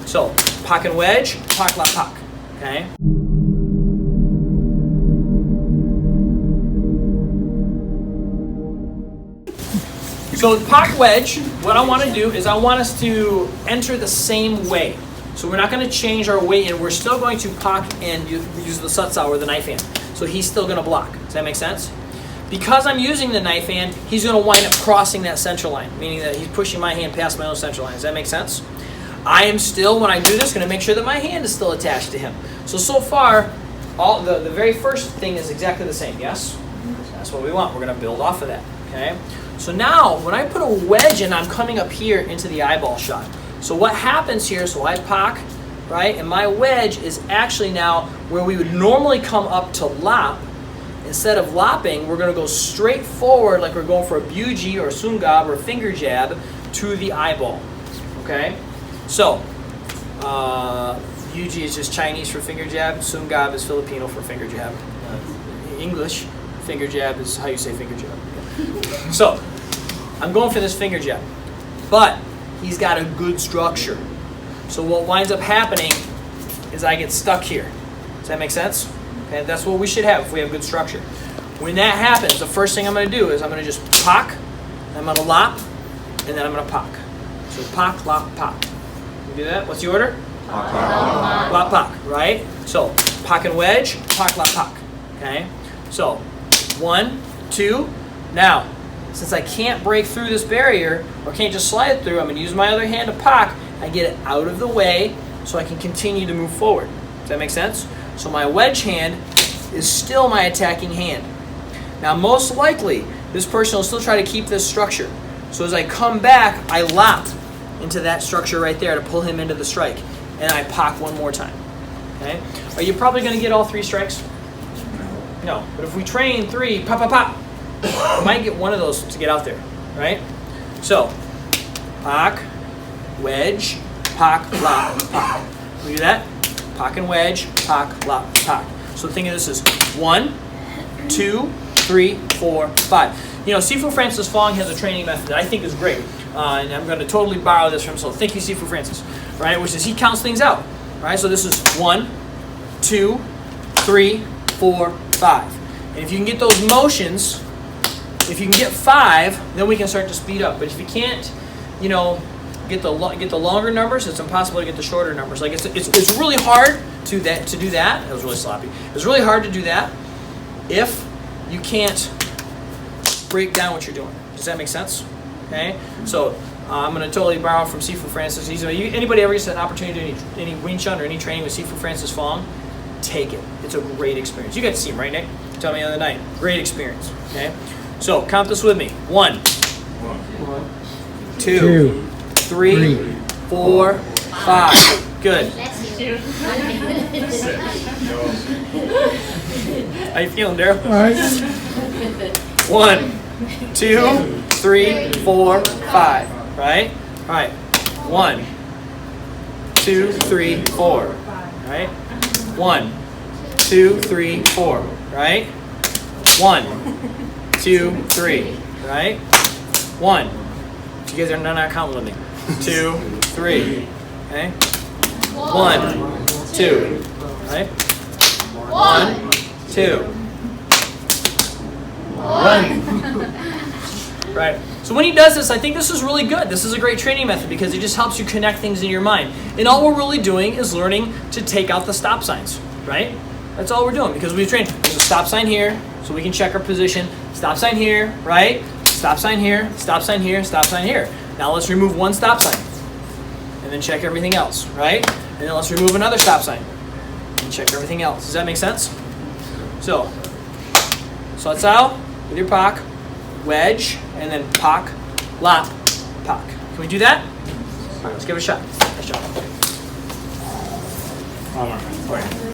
So, pak and wedge, pak, lap, pak. Okay? So with pak wedge, what I want to do is I want us to enter the same way. So we're not going to change our weight, and we're still going to pak and use the satsa or the knife hand. So he's still going to block. Does that make sense? Because I'm using the knife hand, he's going to wind up crossing that center line, meaning that he's pushing my hand past my own center line. Does that make sense? I am still, when I do this, going to make sure that my hand is still attached to him. So far, the very first thing is exactly the same, yes? That's what we want. We're going to build off of that, okay? So now, when I put a wedge in, I'm coming up here into the eyeball shot. So what happens here, so I pak, right? And my wedge is actually now where we would normally come up to lap. Instead of lopping, we're going to go straight forward like we're going for a buji or sungab or finger jab to the eyeball, okay? So, buji is just Chinese for finger jab. Sungab is Filipino for finger jab. English, finger jab is how you say finger jab. So, I'm going for this finger jab, but he's got a good structure. So what winds up happening is I get stuck here. Does that make sense? Okay, that's what we should have if we have good structure. When that happens, the first thing I'm going to do is I'm going to just pak, I'm going to lap, and then I'm going to pak. So pak, lap, pak. You do that? What's the order? Pak, lap, pak, right? So pak and wedge, pak, lap, pak. Okay? So 1, 2. Now, since I can't break through this barrier, or can't just slide it through, I'm going to use my other hand to pak. I get it out of the way so I can continue to move forward. Does that make sense? So my wedge hand is still my attacking hand. Now, most likely, this person will still try to keep this structure. So as I come back, I lap into that structure right there to pull him into the strike. And I pak one more time. Okay? Are you probably going to get all 3 strikes? No. But if we train 3, pop, pop, pop, you might get one of those to get out there, right? So, pak, wedge, pak, lap, pak. Can we do that? Pak and wedge, pak, lap, pak. So think of this as 1, 2, 3, 4, 5. You know, Sifu Francis Fong has a training method that I think is great. And I'm going to totally borrow this from him. So thank you, Sifu Francis. Right? Which is he counts things out. Right? So this is 1, 2, 3, 4, 5. And if you can get those motions, if you can get 5, then we can start to speed up. But if you can't, you know, get the longer numbers, it's impossible to get the shorter numbers. Like it's really hard to do that. That was really sloppy. It's really hard to do that if you can't break down what you're doing. Does that make sense? Okay. So I'm going to totally borrow from Sifu Francis. Anybody ever gets an opportunity to do any Wing Chun or any training with Sifu Francis Fong, take it. It's a great experience. You got to see him, right, Nick? Tell me the other night. Great experience. Okay. So count this with me. 1, 2, 3, 4, 5. Good. How you feeling, Daryl? All right. 1, 2, 3, 4, 5. Right? All right. 1, 2, 3, 4. Right? 1, 2, 3, 4. Right? 1, 2, 3. Right? 1. You guys are not counting with me. 2, 3. Okay? 1, 2. Right? 1, 2. 1. Right. So when he does this, I think this is really good. This is a great training method because it just helps you connect things in your mind. And all we're really doing is learning to take out the stop signs, right? That's all we're doing because we train. There's a stop sign here, so we can check our position. Stop sign here, right? Stop sign here, stop sign here, stop sign here. Now let's remove one stop sign and then check everything else, right? And then let's remove another stop sign and check everything else. Does that make sense? So, Sotsao with your pak, wedge, and then pak, lap, pak. Can we do that? All right, let's give it a shot. Nice job. All right.